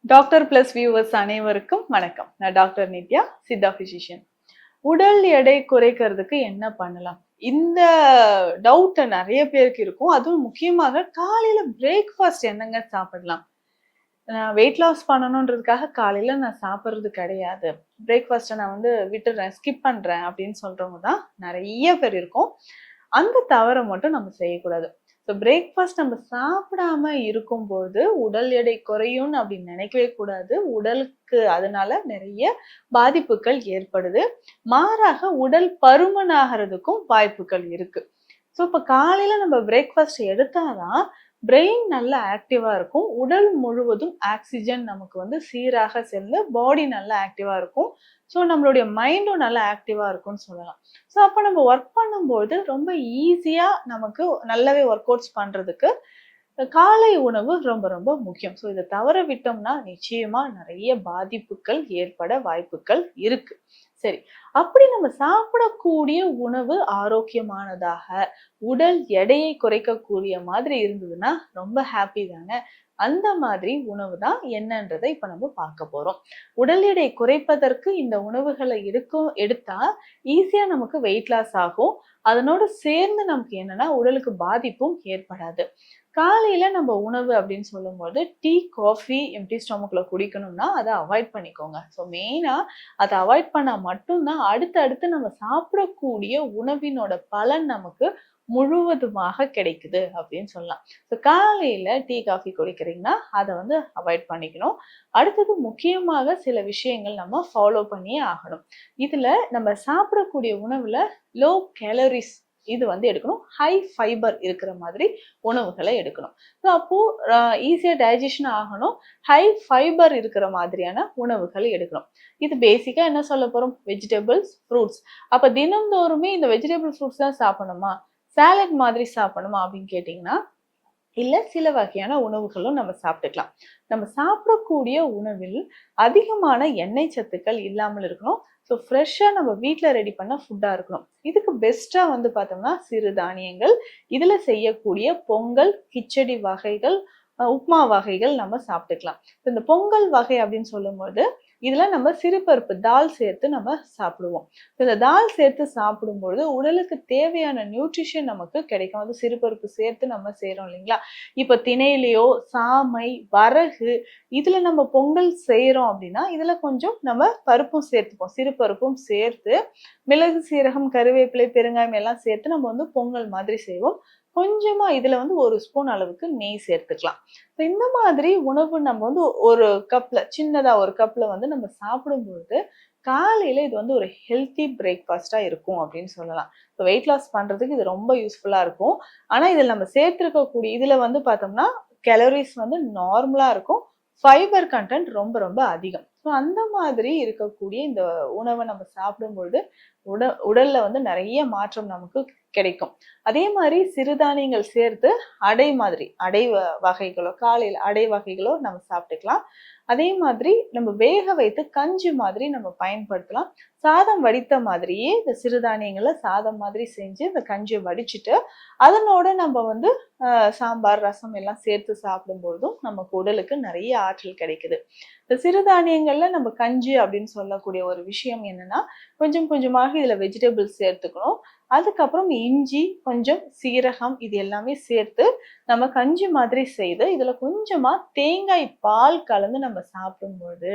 Doctor plus viewers அனைவருக்கும் வணக்கம். நான் டாக்டர் நித்யா, சித்தா பிசிஷியன். உடல் எடை குறைக்கிறதுக்கு என்ன பண்ணலாம்? இந்த டவுட் நிறைய பேருக்கு இருக்கும். அதுவும் முக்கியமாக காலையில பிரேக்ஃபாஸ்ட் என்னங்க சாப்பிடலாம்? நான் வெயிட் லாஸ் பண்ணணுன்றதுக்காக காலையில நான் சாப்பிடுறது கிடையாது. பிரேக்ஃபாஸ்ட்ட நான் விட்டுடுறேன், ஸ்கிப் பண்றேன் அப்படின்னு சொல்றவங்க தான் நிறைய பேர் இருக்கோம். அந்த தவற மட்டும் நம்ம செய்யக்கூடாது. ஸோ பிரேக்ஃபாஸ்ட் நம்ம சாப்பிடாம இருக்கும்போது உடல் எடை குறையும்னு அப்படின்னு நினைக்கவே கூடாது. உடலுக்கு அதனால நிறைய பாதிப்புகள் ஏற்படுது. மாறாக உடல் பருமன் ஆகிறதுக்கும் வாய்ப்புகள் இருக்கு. ஸோ இப்ப காலையில நம்ம பிரேக்ஃபாஸ்ட் எடுத்தாதான் பிரெயின் நல்லா ஆக்டிவா இருக்கும். உடல் முழுவதும் ஆக்சிஜன் நமக்கு சீராக செல்ல பாடி நல்லா ஆக்டிவா இருக்கும். ஸோ நம்மளுடைய மைண்டும் நல்லா ஆக்டிவா இருக்கும்னு சொல்லலாம். ஸோ அப்ப நம்ம ஒர்க் பண்ணும்போது ரொம்ப ஈஸியா நமக்கு நல்லாவே ஒர்க் அவுட்ஸ் பண்றதுக்கு காலை உணவு ரொம்ப ரொம்ப முக்கியம். ஸோ இதை தவற விட்டோம்னா நிச்சயமா நிறைய பாதிப்புகள் ஏற்பட வாய்ப்புகள் இருக்கு. சரி, அப்படி நம்ம சாப்பிடக்கூடிய உணவு ஆரோக்கியமானதாக உடல் எடையை குறைக்கக்கூடிய மாதிரி இருந்ததுன்னா ரொம்ப ஹாப்பி தாங்க. அந்த மாதிரி உணவு தான் என்னன்றதை இப்ப நம்ம பார்க்க போறோம். உடல் எடை குறைப்பதற்கு இந்த உணவுகளை எடுத்தா ஈஸியா நமக்கு வெயிட் லாஸ் ஆகும். அதனோடு சேர்ந்து நமக்கு என்னன்னா உடலுக்கு பாதிப்பும் ஏற்படாது. காலையில நம்ம உணவு அப்படின்னு சொல்லும்போது டீ, காஃபி எம்டி ஸ்டொமக்ல குடிக்கணும்னா அதை அவாய்ட் பண்ணிக்கோங்க. ஸோ மெயினா அதை அவாய்ட் பண்ணா மட்டும்தான் அடுத்து நம்ம சாப்பிடக்கூடிய உணவினோட பலன் நமக்கு முழுவதுமாக கிடைக்குது அப்படின்னு சொல்லலாம். ஸோ காலையில டீ, காஃபி குடிக்கிறீங்கன்னா அதை அவாய்ட் பண்ணிக்கணும். அடுத்தது முக்கியமாக சில விஷயங்கள் நம்ம ஃபாலோ பண்ணியே ஆகணும். இதுல நம்ம சாப்பிடக்கூடிய உணவுல லோ கேலரிஸ் இது எடுக்கணும். ஹை ஃபைபர் இருக்கிற மாதிரி உணவுகளை எடுக்கணும். ஸோ அப்போ ஈஸியா டைஜஷன் ஆகணும். ஹை ஃபைபர் இருக்கிற மாதிரியான உணவுகளை எடுக்கணும். இது பேசிக்கா என்ன சொல்ல போறோம்? Vegetables, fruits. அப்ப தினந்தோறுமே இந்த வெஜிடபிள் ஃப்ரூட்ஸ் தான் சாப்பிடணுமா, சாலட் மாதிரி சாப்பிடணுமா அப்படின்னு கேட்டீங்கன்னா இல்ல, சில வகையான உணவுகளும் நம்ம சாப்பிட்டுக்கலாம். நம்ம சாப்பிடக்கூடிய உணவில் அதிகமான எண்ணெய் சத்துக்கள் இல்லாமல் இருக்கணும். ஸோ ஃப்ரெஷ்ஷா நம்ம வீட்டில் ரெடி பண்ண ஃபுட்டா இருக்கணும். இதுக்கு பெஸ்டா பார்த்தோம்னா சிறுதானியங்கள், இதுல செய்யக்கூடிய பொங்கல், கிச்சடி வகைகள், உப்மா வகைகள் நம்ம சாப்பிட்டுக்கலாம். இந்த பொங்கல் வகை அப்படின்னு சொல்லும்போது இதுல நம்ம சிறுபருப்பு தால் சேர்த்து நம்ம சாப்பிடுவோம். இந்த தால் சேர்த்து சாப்பிடும்பொழுது உடலுக்கு தேவையான நியூட்ரிஷன் நமக்கு கிடைக்கும். அது சிறுபருப்பு சேர்த்து நம்ம செய்யறோம் இல்லைங்களா? இப்ப திணையிலையோ, சாமை, வரகு இதுல நம்ம பொங்கல் செய்யறோம் அப்படின்னா இதுல கொஞ்சம் நம்ம பருப்பும் சேர்த்துப்போம். சிறுபருப்பும் சேர்த்து மிளகு, சீரகம், கருவேப்பிலை, பெருங்காயம் எல்லாம் சேர்த்து நம்ம பொங்கல் மாதிரி செய்வோம். கொஞ்சமா இதுல 1 ஸ்பூன் அளவுக்கு நெய் சேர்த்துக்கலாம். இந்த மாதிரி உணவு நம்ம ஒரு கப்ல, சின்னதா ஒரு கப்ல நம்ம சாப்பிடும்போது காலையில இது ஒரு ஹெல்த்தி பிரேக்ஃபாஸ்டா இருக்கும் அப்படின்னு சொல்லலாம். இப்போ வெயிட் லாஸ் பண்றதுக்கு இது ரொம்ப யூஸ்ஃபுல்லா இருக்கும். ஆனா இதுல நம்ம சேர்த்திருக்கக்கூடிய இதுல பார்த்தோம்னா கேலரிஸ் நார்மலா இருக்கும். ஃபைபர் கண்டென்ட் ரொம்ப ரொம்ப அதிகம். ஸோ அந்த மாதிரி இருக்கக்கூடிய இந்த உணவை நம்ம சாப்பிடும்பொழுது உடல்ல நிறைய மாற்றம் நமக்கு கிடைக்கும். அதே மாதிரி சிறுதானியங்கள் சேர்த்து அடை மாதிரி வகைகளோ, காலையில் அடை வகைகளோ நம்ம சாப்பிட்டுக்கலாம். அதே மாதிரி நம்ம வேக வைத்து கஞ்சி மாதிரி நம்ம பயன்படுத்தலாம். சாதம் வடித்த மாதிரியே இந்த சிறுதானியங்களை சாதம் மாதிரி செஞ்சு இந்த கஞ்சியை வடிச்சிட்டு அதனோட நம்ம சாம்பார், ரசம் எல்லாம் சேர்த்து சாப்பிடும்பொழுதும் நமக்கு உடலுக்கு நிறைய ஆற்றல் கிடைக்குது. இந்த சிறுதானியங்கள்ல நம்ம கஞ்சி அப்படின்னு சொல்லக்கூடிய ஒரு விஷயம் என்னன்னா கொஞ்சம் கொஞ்சமாக இதுல வெஜிடபிள்ஸ் சேர்த்துக்கணும். அதுக்கப்புறம் இஞ்சி, கொஞ்சம் சீரகம் இது எல்லாமே சேர்த்து நம்ம கஞ்சி மாதிரி செய்து இதுல கொஞ்சமா தேங்காய் பால் கலந்து நம்ம சாப்பிடும்போது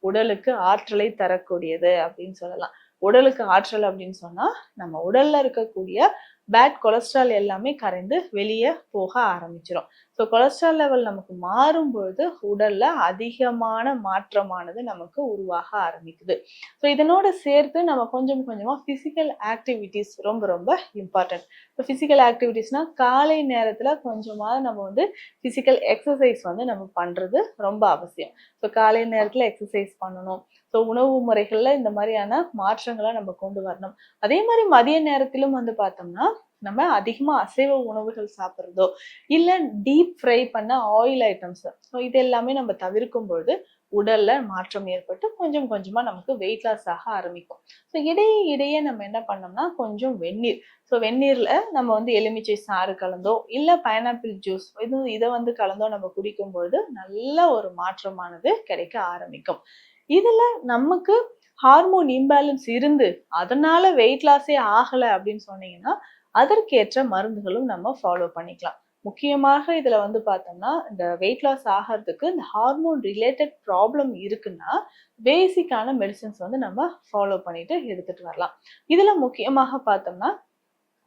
உடலுக்கு ஆற்றலை தரக்கூடியது அப்படின்னு சொல்லலாம். உடலுக்கு ஆற்றல் அப்படின்னு சொன்னா நம்ம உடல்ல இருக்கக்கூடிய பேட் கொலஸ்ட்ரால் எல்லாமே கரைந்து வெளியே போக ஆரம்பிச்சிடும். ஸோ கொலஸ்ட்ரால் லெவல் நமக்கு மாறும்பொழுது உடல்ல அதிகமான மாற்றமானது நமக்கு உருவாக ஆரம்பிக்குது. ஸோ இதனோட சேர்த்து நம்ம கொஞ்சம் கொஞ்சமா பிசிக்கல் ஆக்டிவிட்டிஸ் ரொம்ப ரொம்ப இம்பார்ட்டன்ட். இப்போ பிசிக்கல் ஆக்டிவிட்டிஸ்னா காலை நேரத்துல கொஞ்சமா நம்ம பிசிக்கல் எக்ஸசைஸ் நம்ம பண்றது ரொம்ப அவசியம். ஸோ காலை நேரத்துல எக்ஸசைஸ் பண்ணணும். ஸோ உணவு முறைகள்ல இந்த மாதிரியான மாற்றங்களை நம்ம கொண்டு வரணும். அதே மாதிரி மதிய நேரத்திலும் பார்த்தோம்னா நம்ம அதிகமா அசைவ உணவுகள் சாப்பிட்றதோ இல்ல டீப் ஃப்ரை பண்ண ஆயில் ஐட்டம்ஸ், ஸோ இது எல்லாமே நம்ம தவிர்க்கும் பொழுது உடல்ல மாற்றம் ஏற்பட்டு கொஞ்சம் கொஞ்சமா நமக்கு வெயிட் லாஸ் ஆக ஆரம்பிக்கும். ஸோ இடையே இடையே நம்ம என்ன பண்ணோம்னா கொஞ்சம் வெந்நீர், ஸோ வெந்நீர்ல நம்ம வந்து எலுமிச்சை சாறு கலந்தோ இல்ல பைனாப்பிள் ஜூஸ் இதை வந்து கலந்தோ நம்ம குடிக்கும் பொழுது நல்ல ஒரு மாற்றமானது கிடைக்க ஆரம்பிக்கும். இதுல நமக்கு ஹார்மோன் இம்பேலன்ஸ் இருந்து அதனால வெயிட் லாஸே ஆகல அப்படின்னு சொன்னீங்கன்னா அதற்கேற்ற மருந்துகளும் நம்ம ஃபாலோ பண்ணிக்கலாம். முக்கியமாக இதுல வந்து பார்த்தோம்னா இந்த வெயிட் லாஸ் ஆகிறதுக்கு இந்த ஹார்மோன் ரிலேட்டட் ப்ராப்ளம் இருக்குன்னா பேசிக்கான மெடிசின்ஸ் வந்து நம்ம ஃபாலோ பண்ணிட்டு எடுத்துட்டு வரலாம். இதுல முக்கியமாக பார்த்தோம்னா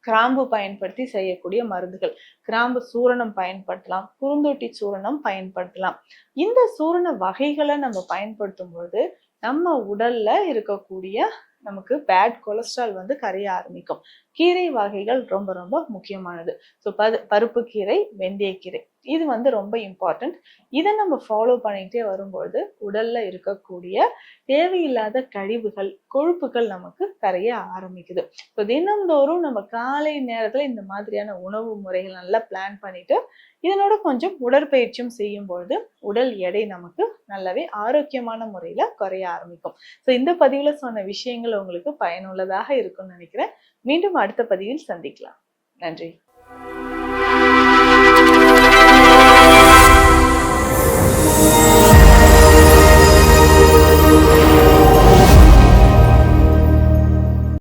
கிராம்பு பயன்படுத்தி செய்யக்கூடிய மருந்துகள், கிராம்பு சூரணம் பயன்படுத்தலாம், குறுந்தொட்டி சூரணம் பயன்படுத்தலாம். இந்த சூரண வகைகளை நம்ம பயன்படுத்தும் பொழுது நம்ம உடல்ல இருக்கக்கூடிய நமக்கு பேட் கொலஸ்ட்ரால் வந்து கரைய ஆரம்பிக்கும். கீரை வகைகள் ரொம்ப ரொம்ப முக்கியமானது. ஸோ பருப்பு கீரை, வெந்தயக்கீரை இது வந்து ரொம்ப இம்பார்ட்டன்ட். இதை நம்ம ஃபாலோ பண்ணிக்கிட்டே வரும்பொழுது உடல்ல இருக்கக்கூடிய தேவையில்லாத கழிவுகள், கொழுப்புகள் நமக்கு கரைய ஆரம்பிக்குது. ஸோ தினந்தோறும் நம்ம காலை நேரத்துல இந்த மாதிரியான உணவு முறைகள் நல்லா பிளான் பண்ணிட்டு இதனோட கொஞ்சம் உடற்பயிற்சியும் செய்யும் பொழுது உடல் எடை நமக்கு நல்லாவே ஆரோக்கியமான முறையில குறைய ஆரம்பிக்கும். ஸோ இந்த பதிவுல சொன்ன விஷயங்கள் உங்களுக்கு பயனுள்ளதாக இருக்கும்னு நினைக்கிறேன். மீண்டும் அடுத்த பதிவில் சந்திக்கலாம். நன்றி.